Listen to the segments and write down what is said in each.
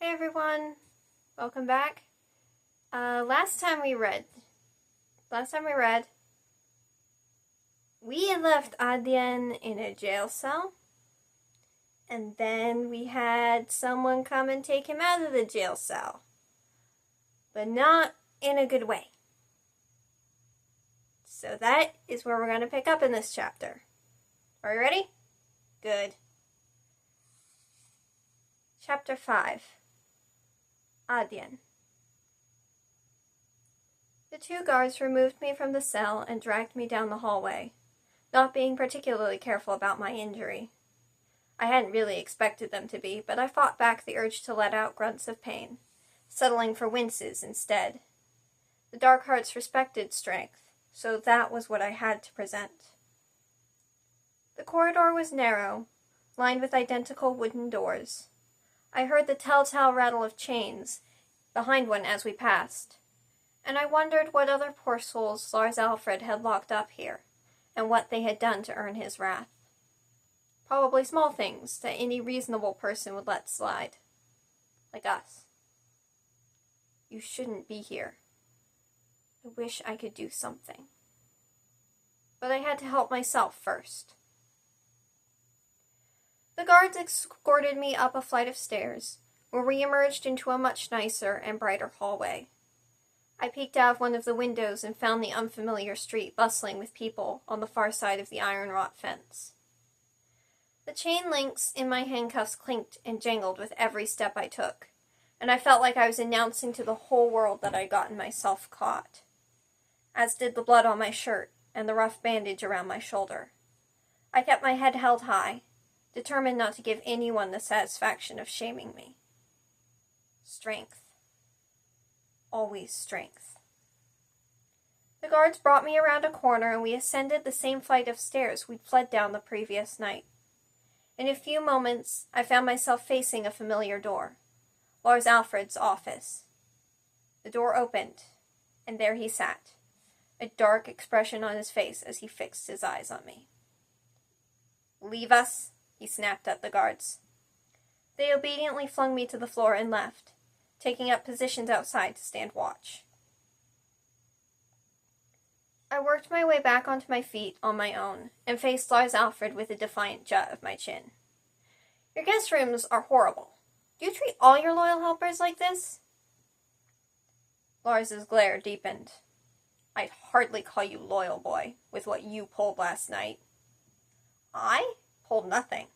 Hey everyone, welcome back. Last time we read, we had left Adyen in a jail cell, and then we had someone come and take him out of the jail cell, but not in a good way. So that is where we're going to pick up in this chapter. Are you ready? Good. Chapter 5. Adyen. The two guards removed me from the cell and dragged me down the hallway, not being particularly careful about my injury. I hadn't really expected them to be, but I fought back the urge to let out grunts of pain, settling for winces instead. The Dark Hearts respected strength, so that was what I had to present. The corridor was narrow, lined with identical wooden doors. I heard the telltale rattle of chains behind one as we passed, and I wondered what other poor souls Lars Alfred had locked up here, and what they had done to earn his wrath. Probably small things that any reasonable person would let slide. Like us. You shouldn't be here. I wish I could do something. But I had to help myself first. The guards escorted me up a flight of stairs, where we emerged into a much nicer and brighter hallway. I peeked out of one of the windows and found the unfamiliar street bustling with people on the far side of the iron-wrought fence. The chain links in my handcuffs clinked and jangled with every step I took, and I felt like I was announcing to the whole world that I'd gotten myself caught, as did the blood on my shirt and the rough bandage around my shoulder. I kept my head held high, determined not to give anyone the satisfaction of shaming me. Strength. Always strength. The guards brought me around a corner and we ascended the same flight of stairs we'd fled down the previous night. In a few moments, I found myself facing a familiar door, Lars Alfred's office. The door opened, and there he sat, a dark expression on his face as he fixed his eyes on me. "Leave us," he snapped at the guards. They obediently flung me to the floor and left, taking up positions outside to stand watch. I worked my way back onto my feet on my own, and faced Lars Alfred with a defiant jut of my chin. "Your guest rooms are horrible. Do you treat all your loyal helpers like this?" Lars's glare deepened. "I'd hardly call you loyal, boy, with what you pulled last night." "I pulled nothing.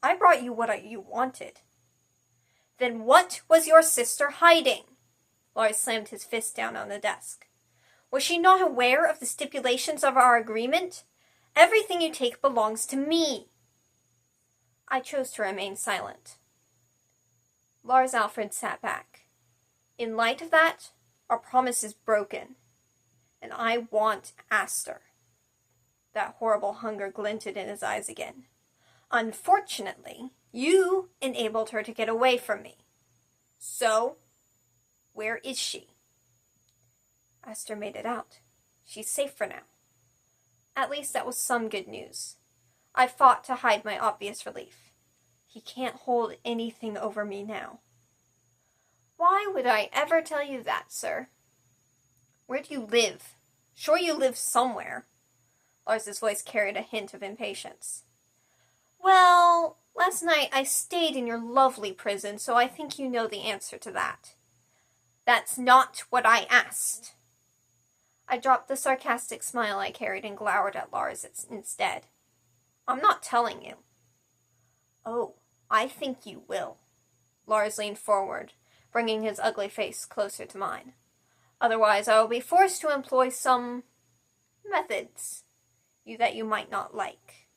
I brought you what you wanted." "Then what was your sister hiding?" Lars slammed his fist down on the desk. "Was she not aware of the stipulations of our agreement? Everything you take belongs to me." I chose to remain silent. Lars Alfred sat back. "In light of that, our promise is broken, and I want Aster." That horrible hunger glinted in his eyes again. "Unfortunately, you enabled her to get away from me. So, where is she?" Aster made it out. She's safe for now. At least that was some good news. I fought to hide my obvious relief. He can't hold anything over me now. "Why would I ever tell you that, sir?" "Where do you live? Sure you live somewhere." Lars's voice carried a hint of impatience. "Well, last night I stayed in your lovely prison, so I think you know the answer to that." "That's not what I asked." I dropped the sarcastic smile I carried and glowered at Lars instead. "I'm not telling you." "Oh, I think you will." Lars leaned forward, bringing his ugly face closer to mine. "Otherwise I will be forced to employ some methods that you might not like."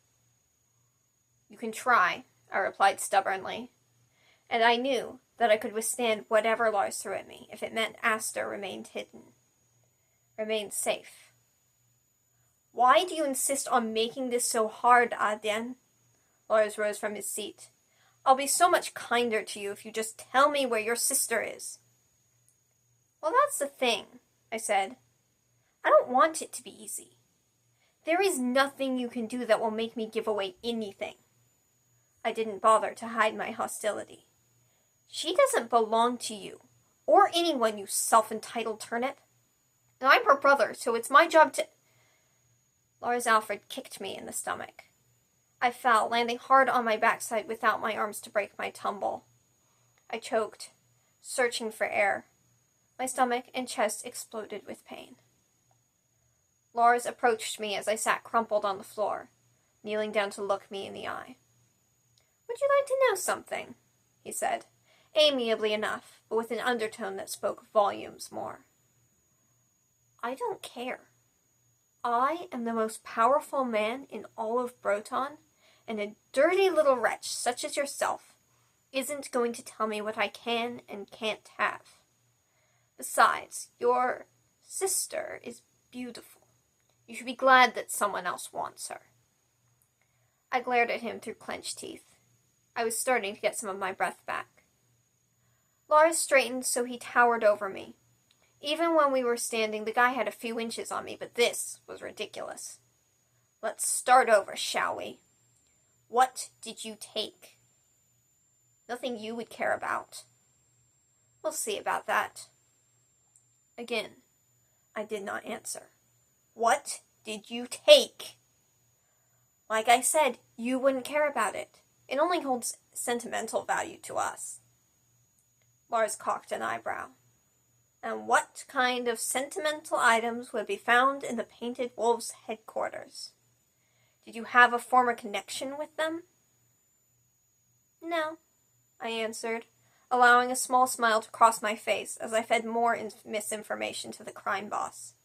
"You can try," I replied stubbornly, and I knew that I could withstand whatever Lars threw at me if it meant Aster remained safe. "Why do you insist on making this so hard, Adyen?" Lars rose from his seat. "I'll be so much kinder to you if you just tell me where your sister is." "Well, that's the thing," I said. "I don't want it to be easy. There is nothing you can do that will make me give away anything." I didn't bother to hide my hostility. She doesn't belong to you, or anyone, you self-entitled turnip. And I'm her brother, so it's my job to... Lars Alfred kicked me in the stomach. I fell, landing hard on my backside without my arms to break my tumble. I choked, searching for air. My stomach and chest exploded with pain. Lars approached me as I sat crumpled on the floor, kneeling down to look me in the eye. "Would you like to know something?" he said, amiably enough, but with an undertone that spoke volumes more. "I don't care. I am the most powerful man in all of Broton, and a dirty little wretch such as yourself isn't going to tell me what I can and can't have. Besides, your sister is beautiful. You should be glad that someone else wants her." I glared at him through clenched teeth. I was starting to get some of my breath back. Lars straightened so he towered over me. Even when we were standing, the guy had a few inches on me, but this was ridiculous. "Let's start over, shall we? What did you take?" "Nothing you would care about." "We'll see about that." Again, I did not answer. "What did you take?" "Like I said, you wouldn't care about it. It only holds sentimental value to us." Lars cocked an eyebrow. "And what kind of sentimental items would be found in the Painted Wolves' headquarters? Did you have a former connection with them?" "No," I answered, allowing a small smile to cross my face as I fed more misinformation to the crime boss.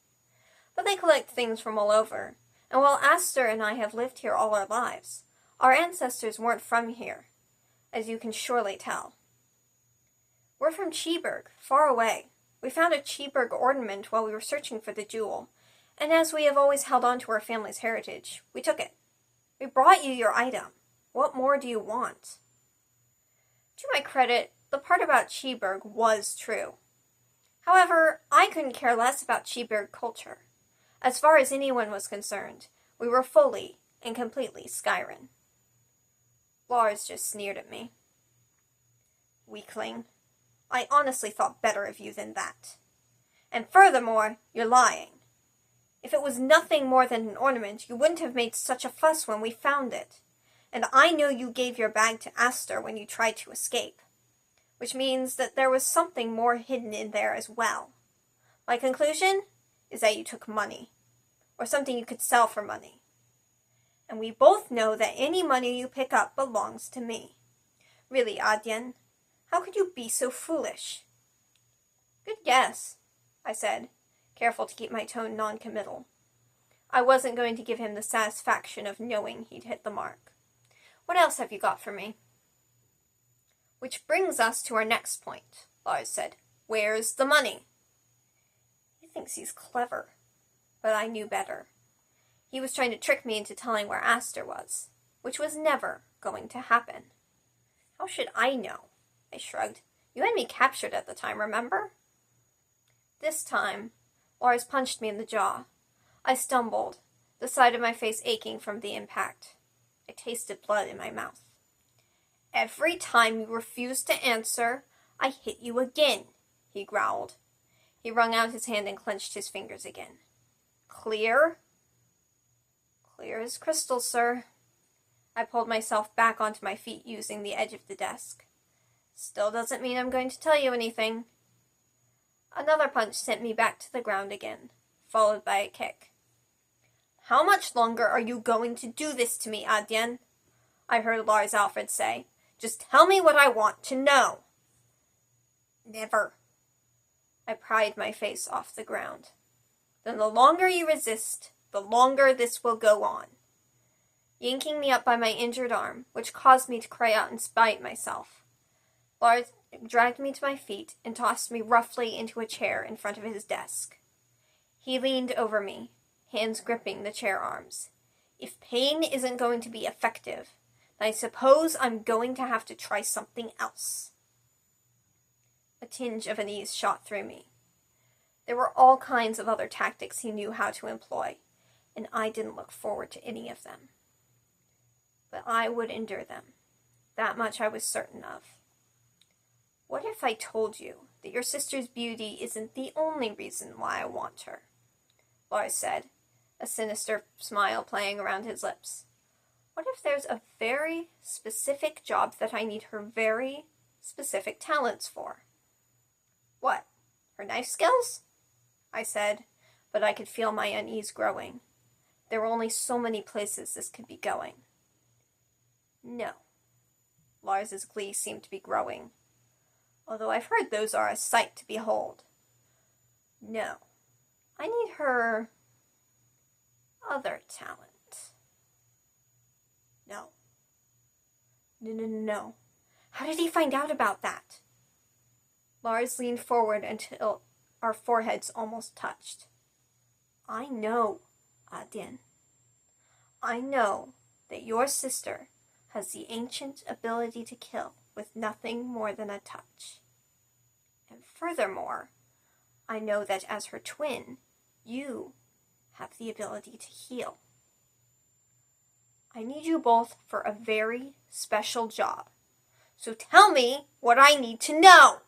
"But they collect things from all over, and while Aster and I have lived here all our lives, our ancestors weren't from here, as you can surely tell. We're from Cheeburg, far away. We found a Cheeburg ornament while we were searching for the jewel, and as we have always held on to our family's heritage, we took it. We brought you your item. What more do you want?" To my credit, the part about Cheeburg was true. However, I couldn't care less about Cheeburg culture. As far as anyone was concerned, we were fully and completely Skyran. Lars just sneered at me. "Weakling. I honestly thought better of you than that. And furthermore, you're lying. If it was nothing more than an ornament, you wouldn't have made such a fuss when we found it. And I know you gave your bag to Aster when you tried to escape, which means that there was something more hidden in there as well. My conclusion is that you took money, or something you could sell for money. And we both know that any money you pick up belongs to me. Really, Adyen, how could you be so foolish?" "Good guess," I said, careful to keep my tone non-committal. I wasn't going to give him the satisfaction of knowing he'd hit the mark. "What else have you got for me?" "Which brings us to our next point," Lars said. "Where's the money?" He thinks he's clever, but I knew better. He was trying to trick me into telling where Aster was, which was never going to happen. "How should I know?" I shrugged. "You had me captured at the time, remember?" This time, Lars punched me in the jaw. I stumbled, the side of my face aching from the impact. I tasted blood in my mouth. "Every time you refused to answer, I hit you again," he growled. He wrung out his hand and clenched his fingers again. "Clear?" "Clear as crystal, sir." I pulled myself back onto my feet using the edge of the desk. "Still doesn't mean I'm going to tell you anything." Another punch sent me back to the ground again, followed by a kick. "How much longer are you going to do this to me, Adyen?" I heard Lars Alfred say. "Just tell me what I want to know." "Never." I pried my face off the ground. "Then the longer you resist, the longer this will go on." Yanking me up by my injured arm, which caused me to cry out in spite of myself, Lars dragged me to my feet and tossed me roughly into a chair in front of his desk. He leaned over me, hands gripping the chair arms. "If pain isn't going to be effective, then I suppose I'm going to have to try something else." A tinge of unease shot through me. There were all kinds of other tactics he knew how to employ, and I didn't look forward to any of them. But I would endure them. That much I was certain of. What if I told you that your sister's beauty isn't the only reason why I want her? Lars said, a sinister smile playing around his lips. What if there's a very specific job that I need her very specific talents for? What, her knife skills? I said, but I could feel my unease growing. There were only so many places this could be going. No. Lars's glee seemed to be growing, although I've heard those are a sight to behold. No. I need her other talent. No. No. How did he find out about that? Lars leaned forward until our foreheads almost touched. I know, Adyen. I know that your sister has the ancient ability to kill with nothing more than a touch. And furthermore, I know that as her twin, you have the ability to heal. I need you both for a very special job. So tell me what I need to know.